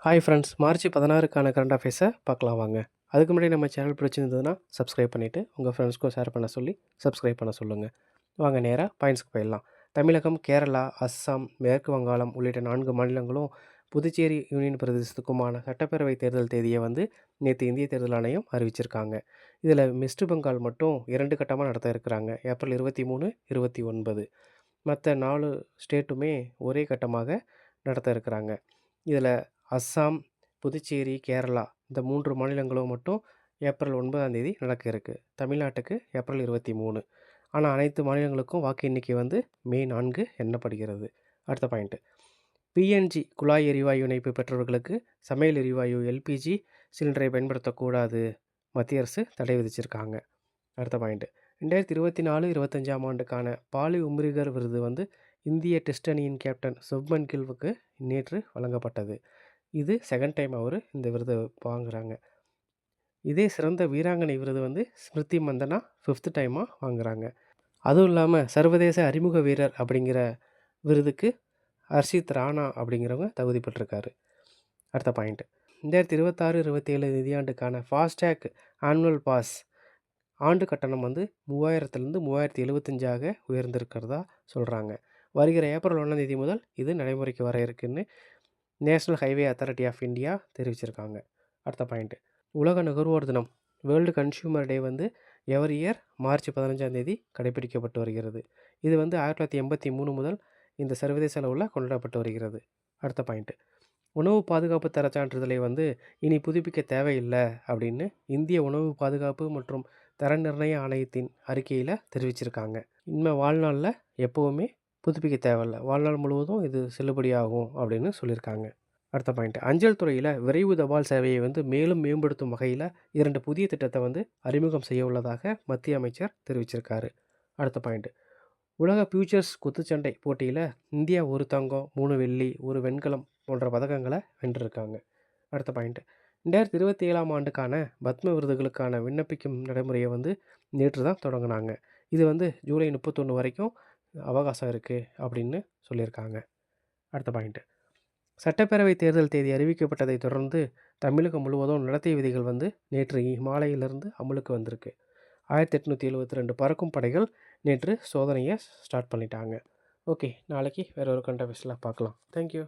Hi friends, March 16க்கான current அஃபேர்ஸை பார்க்கலாம் வாங்க. அதுக்கு முன்னாடி நம்ம சேனல் பிடிச்சிருந்ததுன்னா சப்ஸ்கிரைப் பண்ணிவிட்டு உங்கள் ஃப்ரெண்ட்ஸ்க்கும் ஷேர் பண்ண சொல்லி சப்ஸ்கிரைப் பண்ண சொல்லுங்கள். வாங்க நேராக பாயிண்ட்ஸ்க்கு போயிடலாம். தமிழகம், கேரளா, அஸ்ஸாம், மேற்கு வங்காளம் உள்ளிட்ட 4 மாநிலங்களும் புதுச்சேரி யூனியன் பிரதேசத்துக்குமான சட்டப்பேரவை தேர்தல் தேதியை நேற்று இந்திய தேர்தல் ஆணையம் அறிவிச்சிருக்காங்க. இதில் வெஸ்ட் பெங்கால் மட்டும் 2 கட்டமாக நடத்த இருக்கிறாங்க. ஏப்ரல் 23, 29. மற்ற 4 ஸ்டேட்டுமே ஒரே கட்டமாக நடத்த இருக்கிறாங்க. இதில் அஸ்ஸாம், புதுச்சேரி, கேரளா இந்த 3 மாநிலங்களும் மட்டும் ஏப்ரல் 9ஆம் தேதி நடக்க இருக்குது. தமிழ்நாட்டுக்கு ஏப்ரல் 23. ஆனால் அனைத்து மாநிலங்களுக்கும் வாக்கு எண்ணிக்கை மே 4 எண்ணப்படுகிறது. அடுத்த பாயிண்ட்டு, பிஎன்ஜி குழாய் எரிவாயு இணைப்பு பெற்றவர்களுக்கு சமையல் எரிவாயு எல்பிஜி சிலிண்டரை பயன்படுத்தக்கூடாது, மத்திய அரசு தடை விதிச்சிருக்காங்க. அடுத்த பாயிண்ட்டு, 2024-25ஆம் ஆண்டுக்கான பாலி உம்ரிகர் விருது இந்திய டெஸ்ட் அணியின் கேப்டன் சுப்மன் கில்வுக்கு நேற்று வழங்கப்பட்டது. இது செகண்ட் டைம் அவர் இந்த விருதை வாங்குகிறாங்க. இதே சிறந்த வீராங்கனை விருது ஸ்மிருதி மந்தனா 5th டைமாக வாங்குகிறாங்க. அதுவும் இல்லாமல் சர்வதேச அறிமுக வீரர் அப்படிங்கிற விருதுக்கு ஹர்ஷித் ராணா அப்படிங்கிறவங்க தகுதி பெற்றிருக்காரு. அடுத்த பாயிண்ட்டு, 2026-27 நிதியாண்டுக்கான ஃபாஸ்டேக் ஆனுவல் பாஸ் ஆண்டு கட்டணம் 3000லேருந்து 3075ஆக உயர்ந்திருக்கிறதா சொல்கிறாங்க. வருகிற ஏப்ரல் 1ஆம் தேதி முதல் இது நடைமுறைக்கு வர இருக்குன்னு national highway authority of India தெரிவிச்சிருக்காங்க. அடுத்த பாயிண்ட்டு, உலக நுகர்வோர் தினம் world consumer day every year March 15ஆம் தேதி கடைபிடிக்கப்பட்டு வருகிறது. இது 1983 முதல் இந்த சர்வதேச அளவில் கொண்டாடப்பட்டு வருகிறது. அடுத்த பாயிண்ட்டு, உணவு பாதுகாப்பு தர சான்றிதழை இனி புதுப்பிக்க தேவையில்லை அப்படின்னு இந்திய உணவு பாதுகாப்பு மற்றும் தர நிர்ணய ஆணையத்தின் அறிக்கையில் தெரிவிச்சிருக்காங்க. இனிமேல் வாழ்நாளில் எப்போவுமே புதுப்பிக்க தேவையில்லை, வாழ்நாள் முழுவதும் இது செல்லுபடியாகும் அப்படின்னு சொல்லியிருக்காங்க. அடுத்த பாயிண்ட், அஞ்சல் துறையில் விரைவு தபால் சேவையை மேலும் மேம்படுத்தும் வகையில் 2 புதிய திட்டத்தை அறிமுகம் செய்ய உள்ளதாக மத்திய அமைச்சர் தெரிவிச்சிருக்காரு. அடுத்த பாயிண்ட், உலக ஃபியூச்சர்ஸ் குத்துச்சண்டை போட்டியில் இந்தியா 1 தங்கம், 3 வெள்ளி, 1 வெண்கலம் போன்ற பதக்கங்களை வென்றிருக்காங்க. அடுத்த பாயிண்ட், 2027ஆம் ஆண்டுக்கான பத்ம விருதுகளுக்கான விண்ணப்பிக்கும் நடைமுறையை நேற்று தான் தொடங்கினாங்க. இது ஜூலை 31 வரைக்கும் அவகாசம் இருக்குது அப்படின்னு சொல்லியிருக்காங்க. அடுத்த பாயிண்ட்டு, சட்டப்பேரவை தேர்தல் தேதி அறிவிக்கப்பட்டதை தொடர்ந்து தமிழகம் முழுவதும் நடத்தை விதிகள் நேற்று மாலையிலிருந்து அமலுக்கு வந்திருக்கு. 1872 பறக்கும் படைகள் நேற்று சோதனையை ஸ்டார்ட் பண்ணிட்டாங்க. ஓகே, நாளைக்கு வேற ஒரு கண்டெஸ்ட்டில் பார்க்கலாம். தேங்க்யூ.